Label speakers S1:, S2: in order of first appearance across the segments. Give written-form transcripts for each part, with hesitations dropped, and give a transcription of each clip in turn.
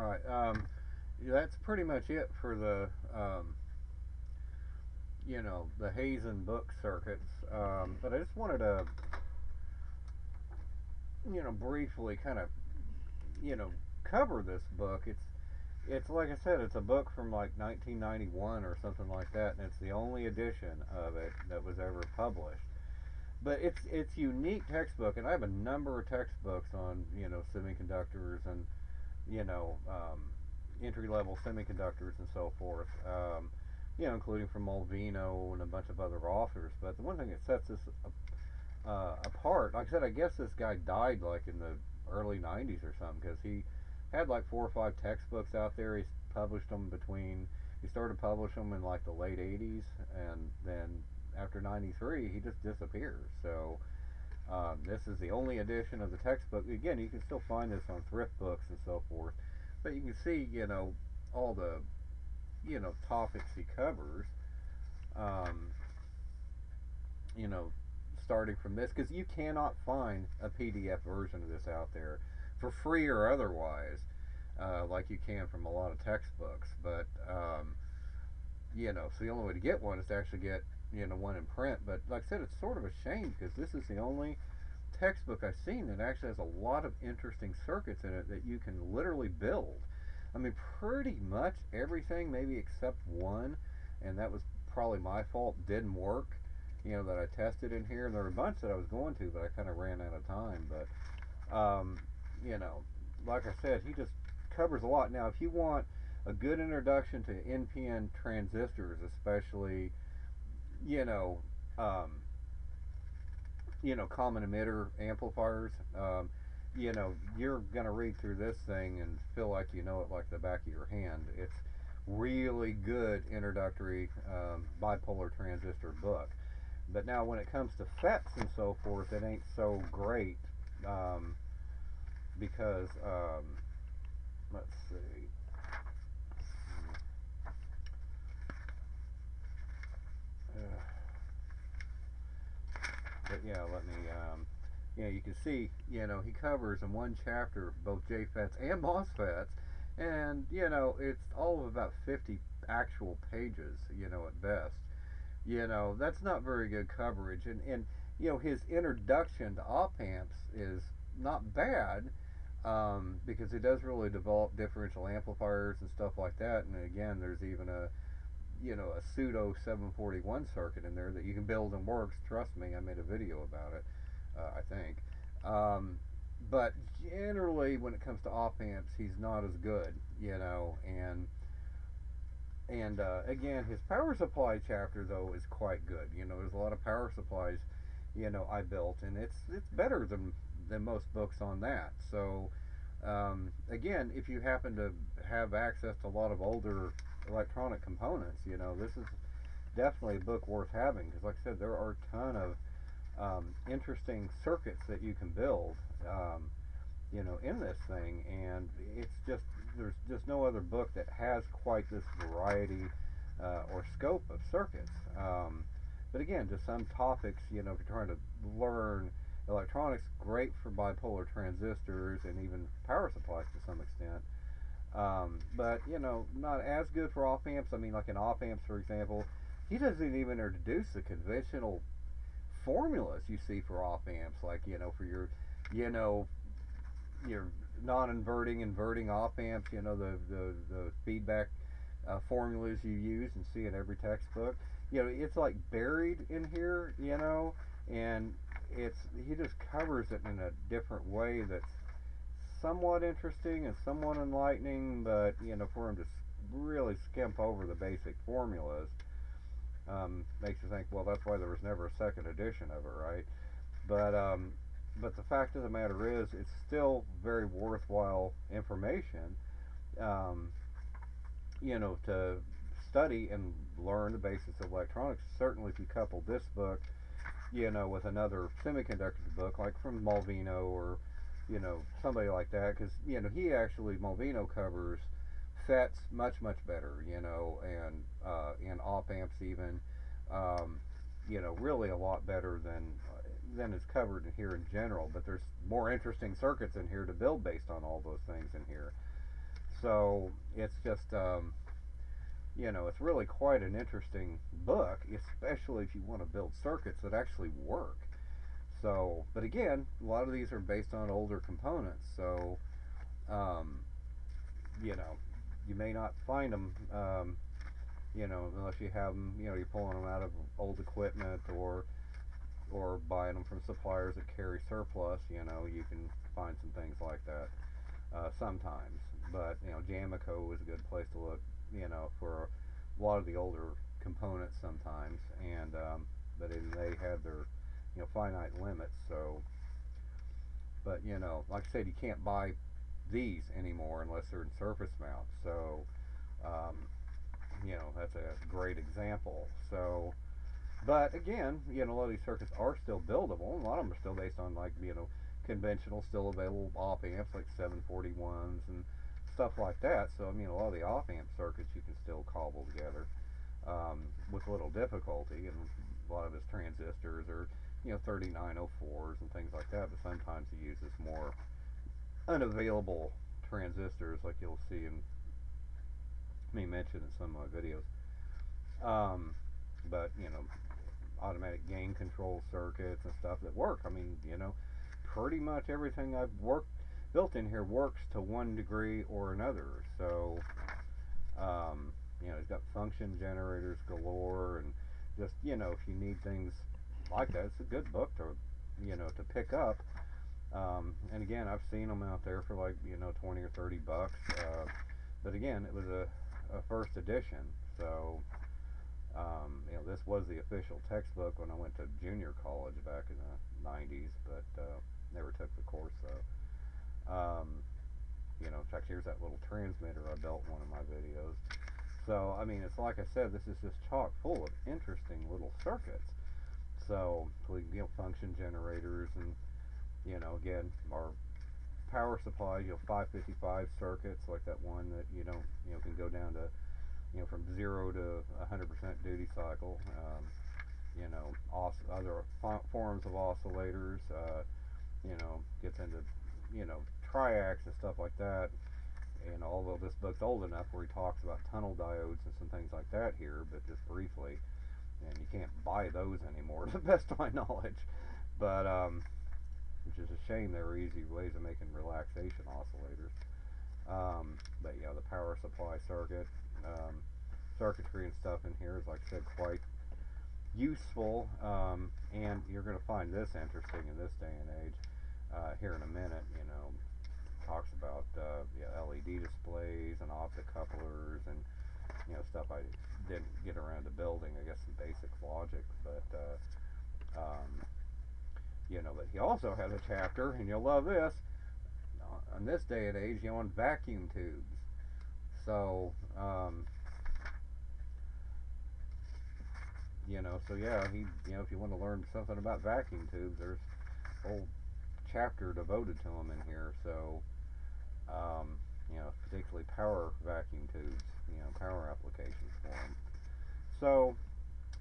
S1: All right. That's pretty much it for the the Hazen book circuits. But I just wanted to briefly kind of you know cover this book. It's like I said, it's a book from like 1991 or something like that, and it's the only edition of it that was ever published. But it's unique textbook, and I have a number of textbooks on semiconductors and you know um, entry level semiconductors and so forth. Including from Malvino and a bunch of other authors. But the one thing that sets this apart, like I said, I guess this guy died like in the early '90s or something because he had like 4 or 5 textbooks out there. He published them between. He started publishing them in like the late '80s, and then after '93, he just disappears. So this is the only edition of the textbook. Again, you can still find this on thrift books and so forth, but you can see, all the, topics he covers, um, you know, starting from this, because you cannot find a PDF version of this out there for free or otherwise, like you can from a lot of textbooks. But, so the only way to get one is to actually get, one in print. But like I said, it's sort of a shame because this is the only textbook I've seen that actually has a lot of interesting circuits in it that you can literally build. I mean, pretty much everything, maybe except one, and that was probably my fault, didn't work. That I tested in here, and there were a bunch that I was going to, but I kind of ran out of time. But you know, like I said, he just covers a lot. Now, if you want a good introduction to NPN transistors, especially, you know, um, common emitter amplifiers. You're gonna read through this thing and feel like you know it like the back of your hand. It's really good introductory bipolar transistor book. But now when it comes to FETs and so forth, it ain't so great um, because let's see. Uh, but yeah, let me. You can see, he covers in one chapter both JFETs and MOSFETs, and it's all of about 50 actual pages, at best. That's not very good coverage, and his introduction to op amps is not bad, because it does really develop differential amplifiers and stuff like that. And again, there's even a pseudo 741 circuit in there that you can build and works. Trust me, I made a video about it. I think. Um, but generally, when it comes to op amps, he's not as good. And again, his power supply chapter though is quite good. There's a lot of power supplies, I built, and it's better than most books on that. So again, if you happen to have access to a lot of older electronic components, this is definitely a book worth having because, like I said, there are a ton of interesting circuits that you can build, in this thing, and it's just there's just no other book that has quite this variety or scope of circuits. But again, just some topics, if you're trying to learn electronics, great for bipolar transistors and even power supplies to some extent. But not as good for op amps. I mean, like in op amps, for example, he doesn't even introduce the conventional formulas you see for op amps, like for you know your non-inverting, inverting op amps. The feedback formulas you use and see in every textbook. It's like buried in here. And it's he just covers it in a different way that's somewhat interesting and somewhat enlightening. But for him to really skimp over the basic formulas makes you think, well, that's why there was never a second edition of it, right? But but the fact of the matter is, it's still very worthwhile information, um, to study and learn the basics of electronics. Certainly, if you couple this book, with another semiconductor book, like from Malvino or, somebody like that, because, he actually, Malvino covers FETs much, much better, and op amps even, um, really a lot better than is covered in here in general. But there's more interesting circuits in here to build based on all those things in here. So it's just it's really quite an interesting book, especially if you want to build circuits that actually work. So, but again, a lot of these are based on older components, so um, you know, you may not find them, unless you have them, you're pulling them out of old equipment or buying them from suppliers that carry surplus. You can find some things like that sometimes. But Jamico is a good place to look, for a lot of the older components sometimes, and but they had their finite limits. So, but like I said, you can't buy these anymore unless they're in surface mount. So, um, that's a great example. So, but again, a lot of these circuits are still buildable. A lot of them are still based on like conventional, still available op amps like 741s and stuff like that. So I mean, a lot of the op amp circuits you can still cobble together with little difficulty, and a lot of his transistors are 3904s and things like that. But sometimes he uses more unavailable transistors, like you'll see in me mention in some of my videos. Um, but automatic gain control circuits and stuff that work. I mean, pretty much everything I've worked built in here works to one degree or another. So, it's got function generators galore, and just if you need things like that, it's a good book to pick up. And again, I've seen them out there for like 20 or 30 bucks. But again, it was a first edition, so this was the official textbook when I went to junior college back in the 90s, but never took the course though. In fact, here's that little transmitter I built in one of my videos. So, I mean, it's like I said, this is just chock full of interesting little circuits. So, function generators, and, again, our power supplies, 555 circuits, like that one that, can go down to, from 0 to 100% duty cycle. Other forms of oscillators, gets into, triacs and stuff like that. And although this book's old enough where he talks about tunnel diodes and some things like that here, but just briefly, and you can't buy those anymore, to the best of my knowledge. But which is a shame. There were easy ways of making relaxation oscillators. But the power supply circuit, circuitry and stuff in here is, like I said, quite useful. And you're going to find this interesting in this day and age. Here in a minute, talks about LED displays and optic couplers and stuff I didn't get around to building. I guess some basic logic, but but he also has a chapter, and you'll love this, in this day and age, on vacuum tubes. So so yeah, he if you want to learn something about vacuum tubes, there's a whole chapter devoted to them in here. So particularly power vacuum tubes, power applications for them. So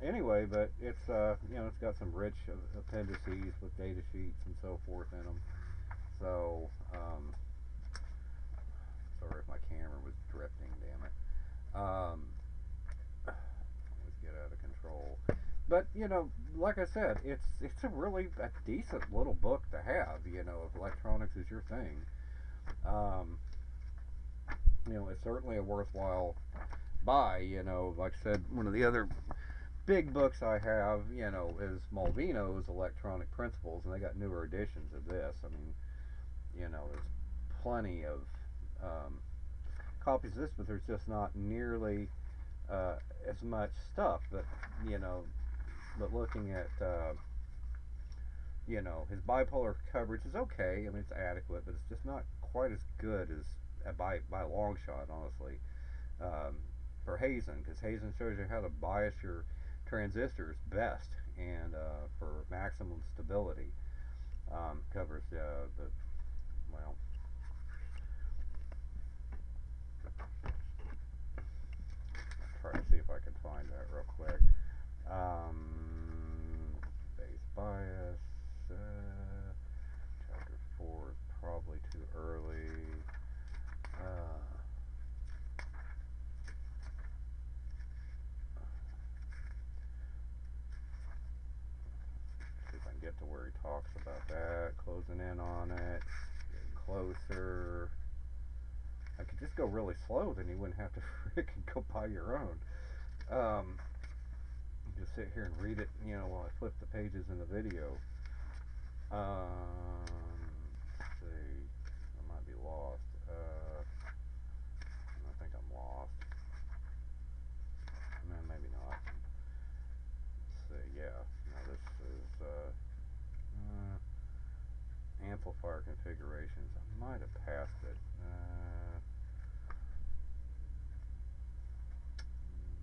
S1: anyway, but it's it's got some rich appendices with data sheets and so forth in them. So sorry if my camera was drifting, damn it. Always get out of control. But like I said, it's a decent little book to have. If electronics is your thing. It's certainly a worthwhile buy. Like I said, one of the other big books I have, is Malvino's Electronic Principles, and they got newer editions of this. I mean, there's plenty of copies of this, but there's just not nearly as much stuff. But but looking at his bipolar coverage is okay. I mean, it's adequate, but it's just not quite as good as by a long shot, honestly. For Hazen, because Hazen shows you how to bias your transistors best and for maximum stability. Covers well, try to see if I can find that real quick. Base bias, chapter 4 is probably too early. get to where he talks about that, closing in on it, getting closer. I could just go really slow, then you wouldn't have to freaking go buy your own. Um, just sit here and read it, while I flip the pages in the video. Let's see. I might be lost. I think I'm lost. No, maybe not. Let's see. Yeah. Now this is amplifier configurations. I might have passed it.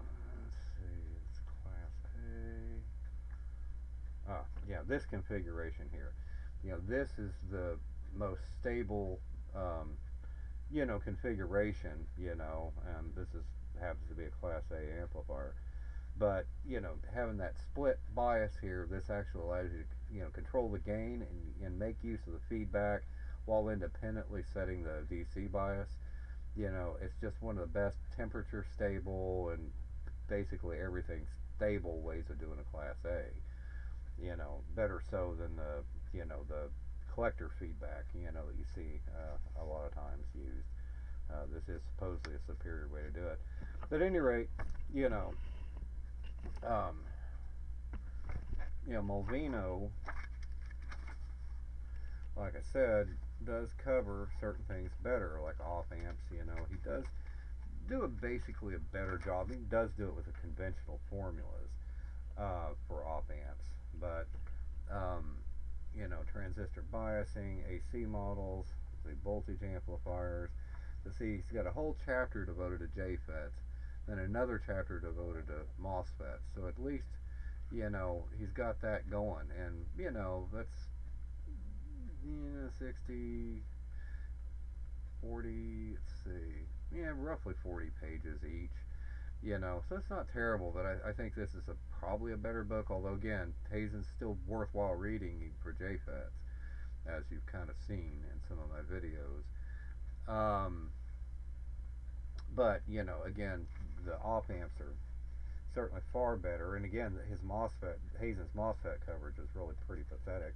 S1: Let's see. It's Class A. Yeah. This configuration here. This is the most stable, configuration. This is happens to be a Class A amplifier. But having that split bias here, this actually allows you to control the gain and make use of the feedback while independently setting the DC bias. It's just one of the best temperature stable and basically everything stable ways of doing a Class A. Better so than the collector feedback that you see a lot of times used. This is supposedly a superior way to do it. But at any rate, Malvino, like I said, does cover certain things better, like op amps. He does do basically a better job. He does do it with the conventional formulas for op amps, but transistor biasing, AC models, the voltage amplifiers. He's got a whole chapter devoted to JFETs, then another chapter devoted to MOSFETs. So at least, he's got that going, and that's 60, 40. Let's see, roughly 40 pages each. So it's not terrible, but I think this is probably a better book, although again, Hazen's still worthwhile reading for JFETs, as you've kind of seen in some of my videos. But, again, the op amps are certainly far better, and again, Hazen's MOSFET coverage is really pretty pathetic.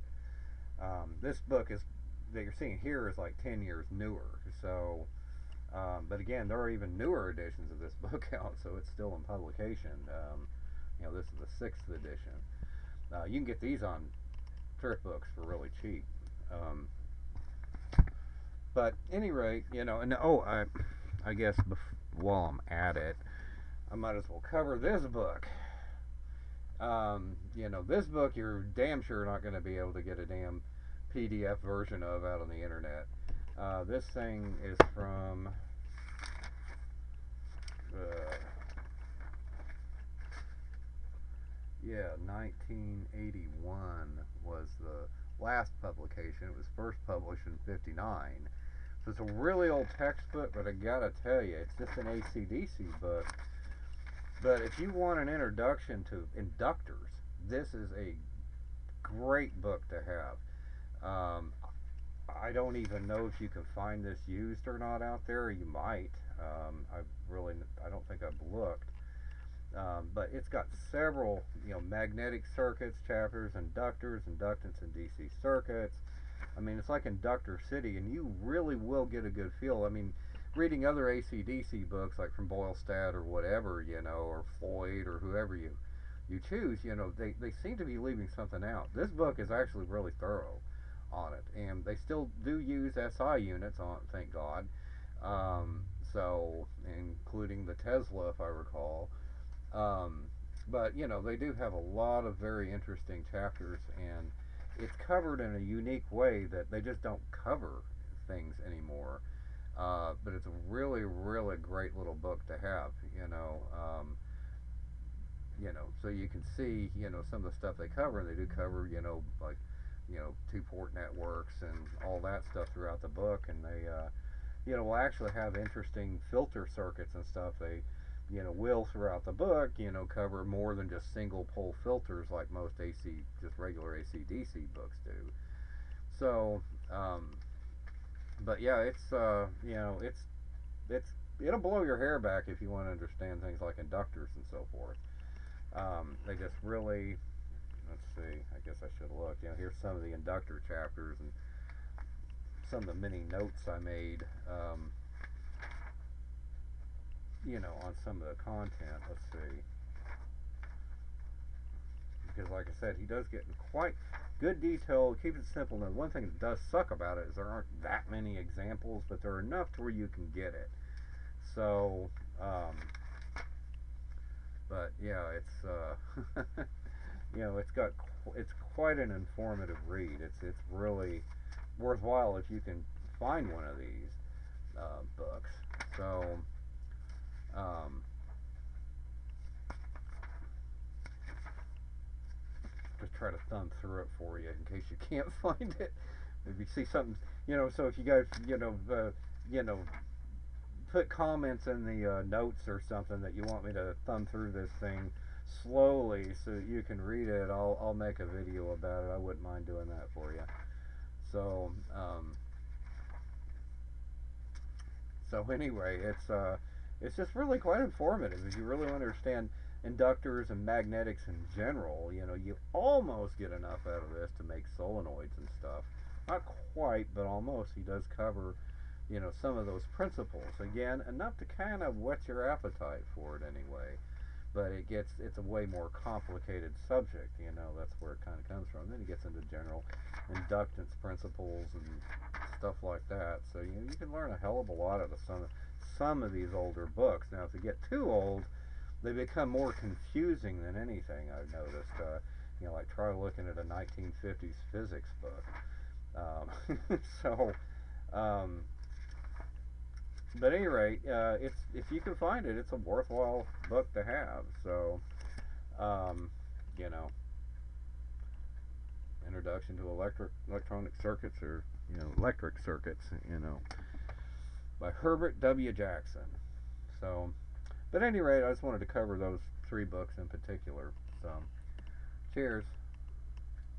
S1: This book that you're seeing here is like 10 years newer, so... but again, there are even newer editions of this book out, so it's still in publication. This is the 6th edition. You can get these on thrift books for really cheap. But any rate, and I guess while I'm at it, I might as well cover this book. This book you're damn sure not going to be able to get a damn PDF version of out on the internet. This thing is from 1981 was the last publication. It was first published in '59. So it's a really old textbook, but I gotta tell you, it's just an AC/DC book. But if you want an introduction to inductors, this is a great book to have. I don't even know if you can find this used or not out there. You might. I don't think I've looked. But it's got several, magnetic circuits chapters, inductors, inductance, and DC circuits. I mean, it's like Inductor City, and you really will get a good feel. I mean, reading other AC/DC books, like from Boylstat or whatever, or Floyd or whoever you choose, they seem to be leaving something out. This book is actually really thorough on it, and they still do use SI units on it, thank God. So, including the Tesla, if I recall. But they do have a lot of very interesting chapters, and it's covered in a unique way that they just don't cover things anymore. But it's a really, really great little book to have. So you can see, some of the stuff they cover, and they do cover, like, two-port networks and all that stuff throughout the book, and they, will actually have interesting filter circuits and stuff. They, will throughout the book, cover more than just single-pole filters like most just regular AC/DC books do. So, but yeah, it'll blow your hair back if you want to understand things like inductors and so forth. They just really, let's see. I guess I should look. Here's some of the inductor chapters and some of the mini notes I made. On some of the content. Let's see. Because, like I said, he does get in quite good detail. Keep it simple. Now, one thing that does suck about it is there aren't that many examples, but there are enough to where you can get it. So, but yeah, it's it's quite an informative read. It's really worthwhile if you can find one of these books. So, um, just try to thumb through it for you in case you can't find it. If you see something, so if you guys, put comments in the notes or something that you want me to thumb through this thing slowly so that you can read it, I'll make a video about it. I wouldn't mind doing that for you. So, anyway, it's just really quite informative if you really want to understand inductors and magnetics in general. You almost get enough out of this to make solenoids and stuff. Not quite, but almost. He does cover, some of those principles. Again, enough to kind of whet your appetite for it anyway. But it's a way more complicated subject. That's where it kind of comes from. Then he gets into general inductance principles and stuff like that. So you can learn a hell of a lot out of some of these older books. Now, if they get too old, they become more confusing than anything. I've noticed. Like try looking at a 1950s physics book. So, but at any rate, it's if you can find it, it's a worthwhile book to have. So, you know, Introduction to Electronic Circuits, or Electric Circuits, by Herbert W. Jackson. So, but at any rate, I just wanted to cover those three books in particular. So, cheers.